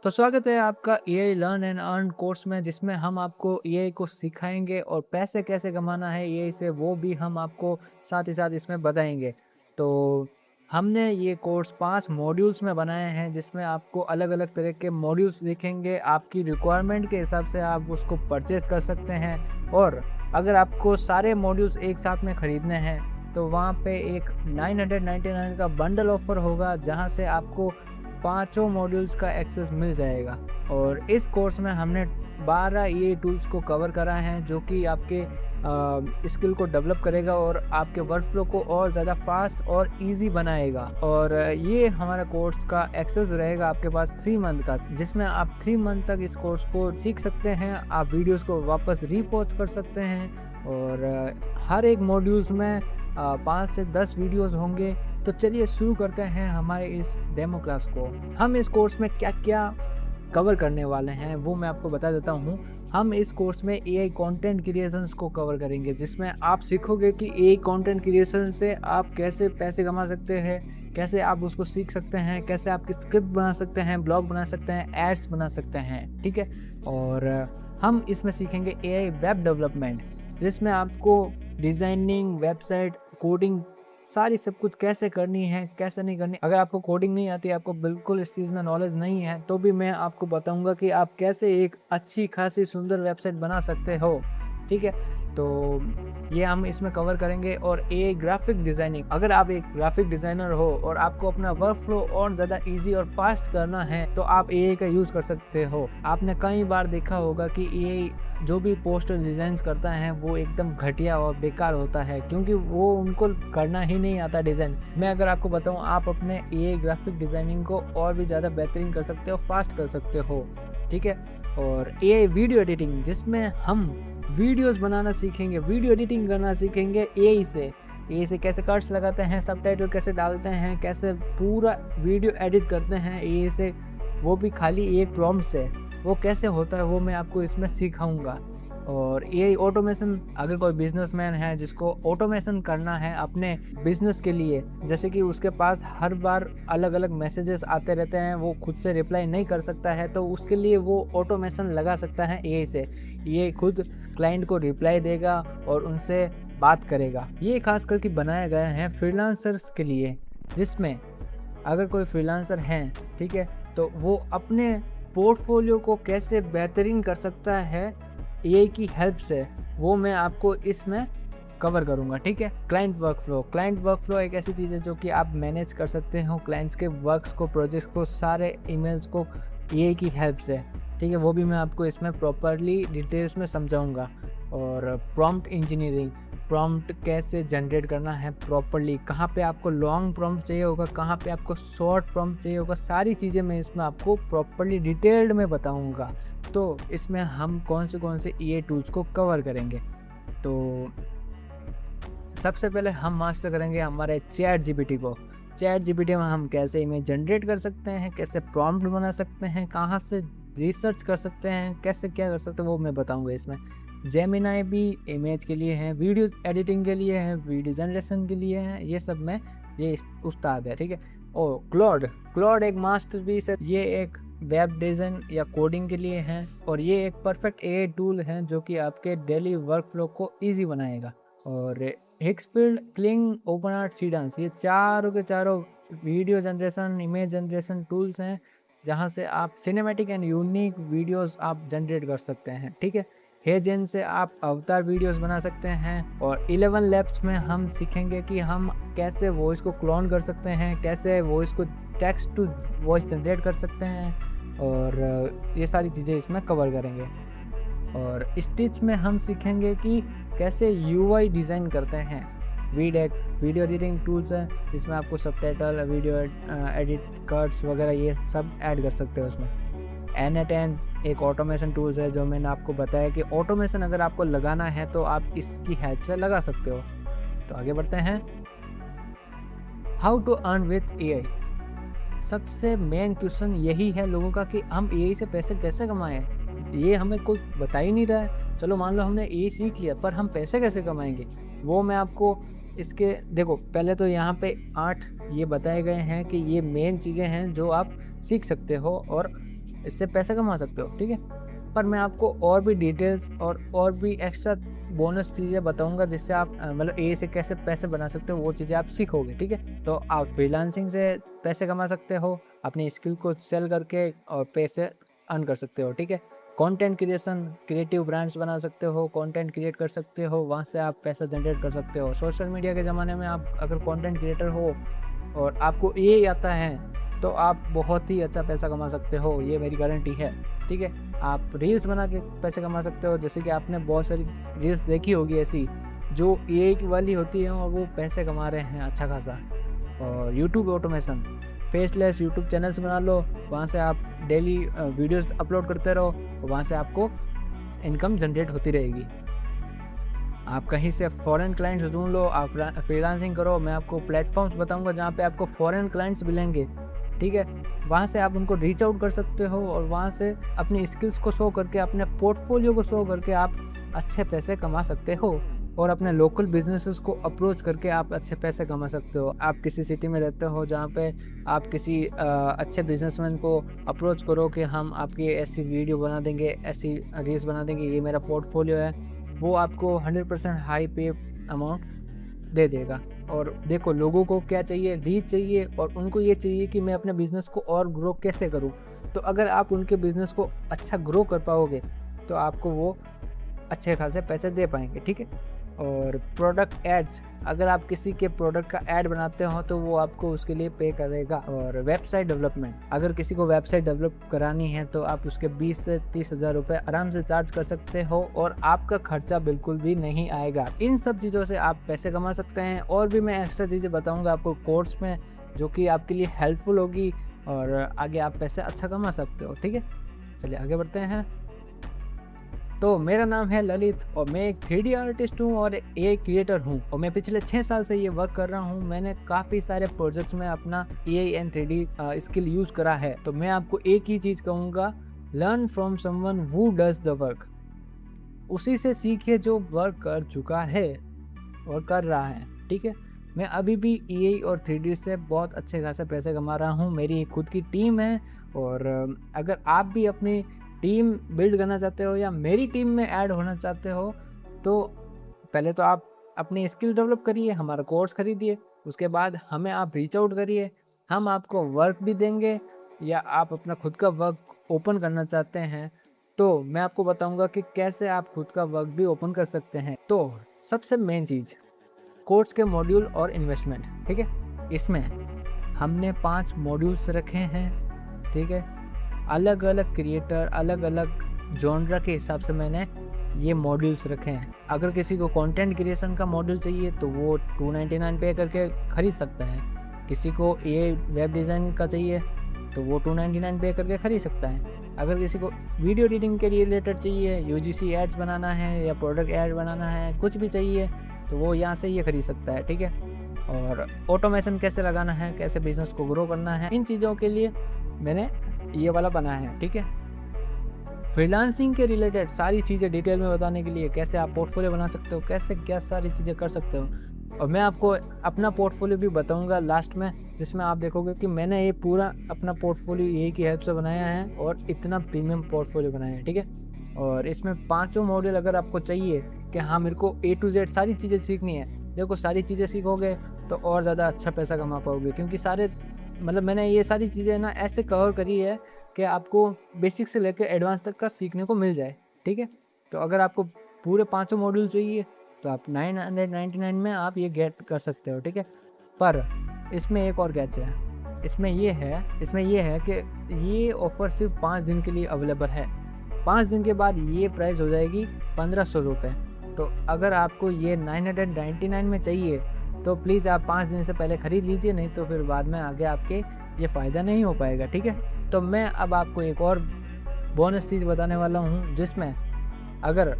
तो स्वागत है आपका AI learn and earn course में, जिसमें हम आपको एआई को सिखाएंगे और पैसे कैसे कमाना है एआई से, वो भी हम आपको साथ ही साथ इसमें बताएंगे। तो हमने ये कोर्स 5 मॉड्यूल्स में बनाए हैं, जिसमें आपको अलग अलग तरह के मॉड्यूल्स दिखेंगे। आपकी रिक्वायरमेंट के हिसाब से आप उसको परचेज कर सकते हैं। और अगर आपको सारे मॉड्यूल्स एक साथ में ख़रीदने हैं तो वहाँ पे एक 999 का बंडल ऑफ़र होगा, जहाँ से आपको पाँचों मॉड्यूल्स का एक्सेस मिल जाएगा। और इस कोर्स में हमने 12 ये टूल्स को कवर करा है, जो कि आपके स्किल को डेवलप करेगा और आपके वर्कफ्लो को और ज़्यादा फास्ट और इजी बनाएगा। और ये हमारा कोर्स का एक्सेस रहेगा आपके पास 3 मंथ का, जिसमें आप 3 मंथ तक इस कोर्स को सीख सकते हैं। आप वीडियोस को वापस रीवॉच कर सकते हैं और हर एक मॉड्यूल्स में 5 से 10 वीडियोस होंगे। तो चलिए शुरू करते हैं हमारे इस डेमो क्लास को। हम इस कोर्स में क्या क्या कवर करने वाले हैं वो मैं आपको बता देता हूँ। हम इस कोर्स में एआई कंटेंट क्रिएशंस को कवर करेंगे, जिसमें आप सीखोगे कि एआई कंटेंट क्रिएशन से आप कैसे पैसे कमा सकते हैं, कैसे आप उसको सीख सकते हैं, कैसे आपकी स्क्रिप्ट बना सकते हैं, ब्लॉग बना सकते हैं, एड्स बना सकते हैं, ठीक है। और हम इसमें सीखेंगे एआई वेब डेवलपमेंट, जिसमें आपको डिज़ाइनिंग, वेबसाइट, कोडिंग, सारी सब कुछ कैसे करनी है, कैसे नहीं करनी। अगर आपको कोडिंग नहीं आती, आपको बिल्कुल इस चीज़ में नॉलेज नहीं है, तो भी मैं आपको बताऊंगा कि आप कैसे एक अच्छी खासी सुंदर वेबसाइट बना सकते हो, ठीक है। तो ये हम इसमें कवर करेंगे। और ए ग्राफिक डिज़ाइनिंग, अगर आप एक ग्राफिक डिज़ाइनर हो और आपको अपना वर्क फ्लो और ज़्यादा ईजी और फास्ट करना है, तो आप एआई का यूज़ कर सकते हो। आपने कई बार देखा होगा कि एआई जो भी पोस्टर डिज़ाइंस करता है वो एकदम घटिया और बेकार होता है, क्योंकि वो उनको करना ही नहीं आता डिज़ाइन। मैं अगर आपको बताऊं, आप अपने एआई ग्राफिक डिज़ाइनिंग को और भी ज़्यादा बेहतरीन कर सकते हो, फास्ट कर सकते हो, ठीक है। और एआई वीडियो एडिटिंग, जिसमें हम वीडियोस बनाना सीखेंगे, वीडियो एडिटिंग करना सीखेंगे एआई से कैसे कट्स लगाते हैं, सबटाइटल कैसे डालते हैं, कैसे पूरा वीडियो एडिट करते हैं एआई से, वो भी खाली एक प्रॉम्प्ट से। वो कैसे होता है वो मैं आपको इसमें सिखाऊंगा। और एआई ऑटोमेशन, अगर कोई बिजनेसमैन है जिसको ऑटोमेशन करना है अपने बिजनेस के लिए, जैसे कि उसके पास हर बार अलग अलग मैसेजेस आते रहते हैं, वो खुद से रिप्लाई नहीं कर सकता है, तो उसके लिए वो ऑटोमेशन लगा सकता है एआई से। ये खुद क्लाइंट को रिप्लाई देगा और उनसे बात करेगा। ये खास करके बनाया गया है फ्रीलांसर्स के लिए, जिसमें अगर कोई फ्रीलांसर हैं, ठीक है, तो वो अपने पोर्टफोलियो को कैसे बेहतरीन कर सकता है एआई की हेल्प से, वो मैं आपको इसमें कवर करूंगा, ठीक है। क्लाइंट वर्कफ्लो एक ऐसी चीज़ है जो कि आप मैनेज कर सकते हो क्लाइंट्स के वर्क्स को, प्रोजेक्ट्स को, सारे ईमेल्स को एआई की हेल्प से, ठीक है। वो भी मैं आपको इसमें प्रॉपरली डिटेल्स में समझाऊंगा। और प्रॉम्प्ट इंजीनियरिंग, प्रॉम्प्ट कैसे जनरेट करना है प्रॉपरली, कहाँ पे आपको लॉन्ग प्रॉम्प्ट चाहिए होगा, कहाँ पे आपको शॉर्ट प्रॉम्प्ट चाहिए होगा, सारी चीज़ें मैं इसमें आपको प्रॉपरली डिटेल्ड में बताऊंगा। तो इसमें हम कौन से एआई टूल्स को कवर करेंगे, तो सबसे पहले हम मास्टर करेंगे हमारे चैट जीपीटी को। चैट जीपीटी में हम कैसे इमेज जनरेट कर सकते हैं, कैसे प्रॉम्प्ट बना सकते हैं, कहाँ से रिसर्च कर सकते हैं, कैसे क्या कर सकते हैं, वो मैं बताऊंगा इसमें। जेमिनाई भी इमेज के लिए है, वीडियो एडिटिंग के लिए है, वीडियो जनरेशन के लिए है, ये सब में ये उस्ताद है, ठीक है। और क्लॉड एक मास्टरपीस है। ये एक वेब डिज़ाइन या कोडिंग के लिए है, और ये एक परफेक्ट एआई टूल है जो कि आपके डेली वर्कफ्लो को ईजी बनाएगा। और हिक्सफील्ड, क्लिंग, ओपनआर्ट, सीडांस, ये चारों के चारों video generation, image generation tools हैं, जहां से आप सिनेमैटिक एंड यूनिक वीडियोस आप जनरेट कर सकते हैं, ठीक है। हेजेन से आप अवतार वीडियोस बना सकते हैं। और 11 लैब्स में हम सीखेंगे कि हम कैसे वॉइस को क्लोन कर सकते हैं, कैसे वॉइस को टेक्स्ट टू वॉइस जनरेट कर सकते हैं, और ये सारी चीज़ें इसमें कवर करेंगे। और स्टिच में हम सीखेंगे कि कैसे यूआई डिज़ाइन करते हैं। वीडियो एडिटिंग टूल्स है, जिसमें आपको सबटाइटल, वीडियो एडिट, कट्स वगैरह ये सब ऐड कर सकते हो उसमें। N8N एक ऑटोमेशन टूल्स है, जो मैंने आपको बताया कि ऑटोमेशन अगर आपको लगाना है तो आप इसकी हेल्प से लगा सकते हो। तो आगे बढ़ते हैं। How to earn with AI. सबसे मेन क्वेश्चन यही है लोगों का कि हम एआई से पैसे कैसे कमाएं। ये हमें कोई बता ही नहीं रहा है। चलो मान लो हमने एआई सीख लिया, पर हम पैसे कैसे कमाएंगे, वो मैं आपको इसके देखो, पहले तो यहाँ पे 8 ये बताए गए हैं कि ये मेन चीज़ें हैं जो आप सीख सकते हो और इससे पैसे कमा सकते हो, ठीक है। पर मैं आपको और भी डिटेल्स और भी एक्स्ट्रा बोनस चीज़ें बताऊंगा जिससे आप मतलब ए से कैसे पैसे बना सकते हो, वो चीज़ें आप सीखोगे, ठीक है। तो आप फ्रीलांसिंग से पैसे कमा सकते हो, अपनी स्किल को सेल करके और पैसे अर्न कर सकते हो, ठीक है। कंटेंट क्रिएशन, क्रिएटिव ब्रांड्स बना सकते हो, कंटेंट क्रिएट कर सकते हो, वहाँ से आप पैसा जनरेट कर सकते हो। सोशल मीडिया के ज़माने में आप अगर कंटेंट क्रिएटर हो और आपको ये आता है तो आप बहुत ही अच्छा पैसा कमा सकते हो, ये मेरी गारंटी है, ठीक है। आप रील्स बना के पैसे कमा सकते हो, जैसे कि आपने बहुत सारी रील्स देखी होगी ऐसी जो एक वाली होती है और वो पैसे कमा रहे हैं अच्छा खासा। और YouTube automation, faceless YouTube channels बना लो, वहाँ से आप डेली वीडियोस अपलोड करते रहो, वहाँ से आपको इनकम जनरेट होती रहेगी। आप कहीं से फॉरेन क्लाइंट्स ढूंढ लो, आप फ्रीलांसिंग करो, मैं आपको प्लेटफॉर्म्स बताऊंगा जहाँ पे आपको फॉरेन क्लाइंट्स मिलेंगे, ठीक है। वहाँ से आप उनको रीच आउट कर सकते हो और वहाँ से अपनी स्किल्स को शो करके, अपने पोर्टफोलियो को शो करके आप अच्छे पैसे कमा सकते हो और अपने लोकल बिजनेसेस को अप्रोच करके आप अच्छे पैसे कमा सकते हो। आप किसी सिटी में रहते हो जहाँ पे आप किसी अच्छे बिजनेसमैन को अप्रोच करो कि हम आपकी ऐसी वीडियो बना देंगे, ऐसी रील्स बना देंगे, ये मेरा पोर्टफोलियो है, वो आपको 100% हाई पे अमाउंट दे देगा। और देखो लोगों को क्या चाहिए, रीच चाहिए, और उनको ये चाहिए कि मैं अपने बिज़नेस को और ग्रो कैसे करूं। तो अगर आप उनके बिज़नेस को अच्छा ग्रो कर पाओगे तो आपको वो अच्छे खासे पैसे दे पाएंगे, ठीक है। और प्रोडक्ट एड्स, अगर आप किसी के प्रोडक्ट का ऐड बनाते हो तो वो आपको उसके लिए पे करेगा। और वेबसाइट डेवलपमेंट, अगर किसी को वेबसाइट डेवलप करानी है तो आप उसके 20 से 30 हज़ार रुपये आराम से चार्ज कर सकते हो और आपका खर्चा बिल्कुल भी नहीं आएगा। इन सब चीज़ों से आप पैसे कमा सकते हैं। और भी मैं एक्स्ट्रा चीज़ें बताऊँगा आपको कोर्स में, जो कि आपके लिए हेल्पफुल होगी और आगे आप पैसे अच्छा कमा सकते हो, ठीक है। चलिए आगे बढ़ते हैं। तो मेरा नाम है ललित और मैं एक 3D आर्टिस्ट हूँ और ए क्रिएटर हूँ और मैं पिछले 6 साल से ये वर्क कर रहा हूँ। मैंने काफ़ी सारे प्रोजेक्ट्स में अपना AI and 3D skill use करा है। तो मैं आपको एक ही चीज़ कहूँगा, learn from someone who does the work. उसी से सीखिए जो वर्क कर चुका है और कर रहा है, ठीक है। मैं अभी भी AI और 3D से बहुत अच्छे खासे पैसे कमा रहा हूँ। मेरी खुद की टीम है और अगर आप भी अपनी टीम बिल्ड करना चाहते हो या मेरी टीम में ऐड होना चाहते हो तो पहले तो आप अपनी स्किल डेवलप करिए, हमारा कोर्स खरीदिए, उसके बाद हमें आप रीच आउट करिए, हम आपको वर्क भी देंगे। या आप अपना खुद का वर्क ओपन करना चाहते हैं तो मैं आपको बताऊंगा कि कैसे आप खुद का वर्क भी ओपन कर सकते हैं। तो सबसे मेन चीज़, कोर्स के मॉड्यूल और इन्वेस्टमेंट, ठीक है। इसमें हमने 5 मॉड्यूल्स रखे हैं, ठीक है। अलग अलग क्रिएटर, अलग अलग जॉनरा के हिसाब से मैंने ये मॉड्यूल्स रखे हैं। अगर किसी को कंटेंट क्रिएशन का मॉड्यूल चाहिए तो वो 299 पे करके ख़रीद सकता है। किसी को ये वेब डिज़ाइन का चाहिए तो वो 299 पे करके ख़रीद सकता है। अगर किसी को वीडियो एडिटिंग के रिलेटेड चाहिए, UGC एड्स बनाना है या प्रोडक्ट ऐड बनाना है, कुछ भी चाहिए तो वो यहाँ से ये खरीद सकता है, ठीक है। और ऑटोमेशन कैसे लगाना है, कैसे बिज़नेस को ग्रो करना है, इन चीज़ों के लिए मैंने ये वाला बनाया है, ठीक है। फ्रीलांसिंग के रिलेटेड सारी चीज़ें डिटेल में बताने के लिए, कैसे आप पोर्टफोलियो बना सकते हो, कैसे क्या सारी चीज़ें कर सकते हो। और मैं आपको अपना पोर्टफोलियो भी बताऊंगा लास्ट में, जिसमें आप देखोगे कि मैंने ये पूरा अपना पोर्टफोलियो यही की हेल्प से बनाया है और इतना प्रीमियम पोर्टफोलियो बनाया है, ठीक है। और इसमें 5 मॉड्यूल अगर आपको चाहिए कि हाँ मेरे को A to Z सारी चीज़ें सीखनी है, देखो सारी चीज़ें सीखोगे तो और ज़्यादा अच्छा पैसा कमा पाओगे, क्योंकि सारे मतलब मैंने ये सारी चीज़ें ना ऐसे कवर करी है कि आपको बेसिक से लेकर एडवांस तक का सीखने को मिल जाए, ठीक है। तो अगर आपको पूरे 5 मॉड्यूल चाहिए तो आप 999 में आप ये गेट कर सकते हो, ठीक है। पर इसमें एक और कैच है, इसमें ये है कि ये ऑफ़र सिर्फ 5 दिन के लिए अवेलेबल है। 5 दिन के बाद ये प्राइस हो जाएगी 1500 रुपये। तो अगर आपको ये 999 में चाहिए तो प्लीज़ आप 5 दिन से पहले ख़रीद लीजिए, नहीं तो फिर बाद में आगे आपके ये फ़ायदा नहीं हो पाएगा, ठीक है। तो मैं अब आपको एक और बोनस चीज़ बताने वाला हूँ, जिसमें अगर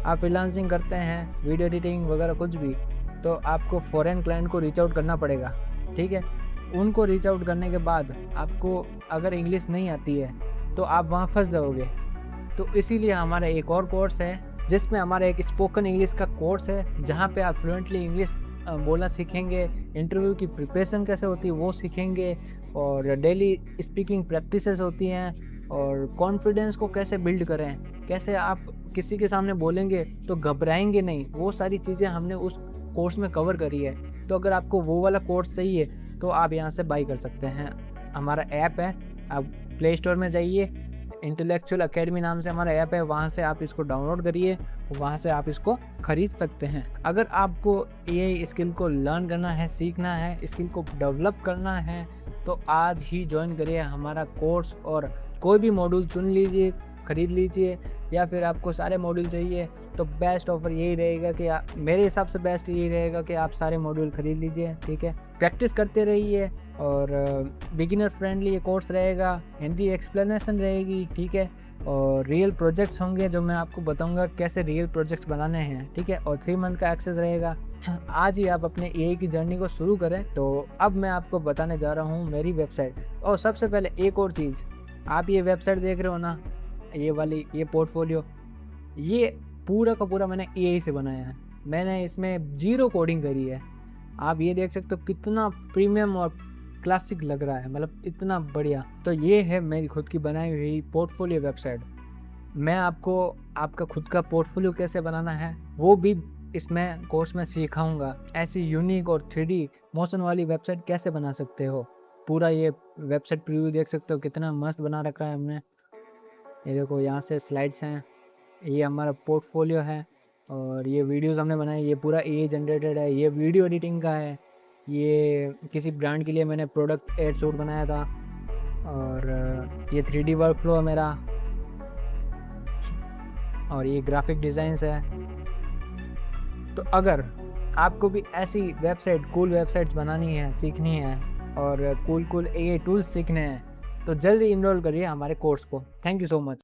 आप फ्रीलांसिंग करते हैं, वीडियो एडिटिंग वगैरह कुछ भी, तो आपको फॉरेन क्लाइंट को रीच आउट करना पड़ेगा, ठीक है। उनको रीच आउट करने के बाद आपको अगर इंग्लिश नहीं आती है तो आप वहाँ फंस जाओगे। तो इसीलिए हमारा एक और कोर्स है, जिसमें हमारा एक स्पोकन इंग्लिश का कोर्स है, जहाँ पे आप फ्लुएंटली इंग्लिश बोलना सीखेंगे, इंटरव्यू की प्रिपरेशन कैसे होती है वो सीखेंगे, और डेली स्पीकिंग प्रैक्टिसेस होती हैं, और कॉन्फिडेंस को कैसे बिल्ड करें, कैसे आप किसी के सामने बोलेंगे तो घबराएंगे नहीं, वो सारी चीज़ें हमने उस कोर्स में कवर करी है। तो अगर आपको वो वाला कोर्स चाहिए तो आप यहाँ से बाई कर सकते हैं। हमारा ऐप है, आप प्ले स्टोर में जाइए, इंटेलेक्चुअल एकेडमी नाम से हमारा ऐप है, वहाँ से आप इसको डाउनलोड करिए, वहाँ से आप इसको ख़रीद सकते हैं। अगर आपको एआई स्किल को लर्न करना है, सीखना है, स्किल को डेवलप करना है, तो आज ही ज्वाइन करिए हमारा कोर्स और कोई भी मॉड्यूल चुन लीजिए, ख़रीद लीजिए। या फिर आपको सारे मॉड्यूल चाहिए तो बेस्ट ऑफ़र यही रहेगा कि मेरे हिसाब से बेस्ट यही रहेगा कि आप सारे मॉड्यूल ख़रीद लीजिए, ठीक है। प्रैक्टिस करते रहिए और बिगिनर फ्रेंडली ये कोर्स रहेगा, हिंदी एक्सप्लेनेशन रहेगी, ठीक है। और रियल प्रोजेक्ट्स होंगे जो मैं आपको बताऊंगा कैसे रियल प्रोजेक्ट्स बनाने हैं, ठीक है। और 3 मंथ का एक्सेस रहेगा। आज ही आप अपने एआई की जर्नी को शुरू करें। तो अब मैं आपको बताने जा रहा हूँ मेरी वेबसाइट। और सबसे पहले एक और चीज़, आप ये वेबसाइट देख रहे हो ना, ये वाली, ये पोर्टफोलियो, ये पूरा का पूरा मैंने एआई से बनाया है। मैंने इसमें 0 कोडिंग करी है। आप ये देख सकते हो कितना प्रीमियम और क्लासिक लग रहा है, मतलब इतना बढ़िया। तो ये है मेरी खुद की बनाई हुई पोर्टफोलियो वेबसाइट। मैं आपको आपका खुद का पोर्टफोलियो कैसे बनाना है वो भी इसमें कोर्स में सिखाऊंगा। ऐसी यूनिक और 3D मोशन वाली वेबसाइट कैसे बना सकते हो, पूरा ये वेबसाइट प्रीव्यू देख सकते हो, कितना मस्त बना रखा है हमने। ये देखो, यहाँ से स्लाइड्स हैं, ये हमारा पोर्टफोलियो है और ये वीडियोस हमने बनाई, ये पूरा एआई जनरेटेड है। ये वीडियो एडिटिंग का है, ये किसी ब्रांड के लिए मैंने प्रोडक्ट एड शूट बनाया था। और ये 3D वर्क फ्लो है मेरा, और ये ग्राफिक डिज़ाइंस है। तो अगर आपको भी ऐसी वेबसाइट, कूल वेबसाइट्स बनानी है, सीखनी है और कूल एआई टूल्स सीखने हैं तो जल्दी इनरोल करिए हमारे कोर्स को। Thank you so much.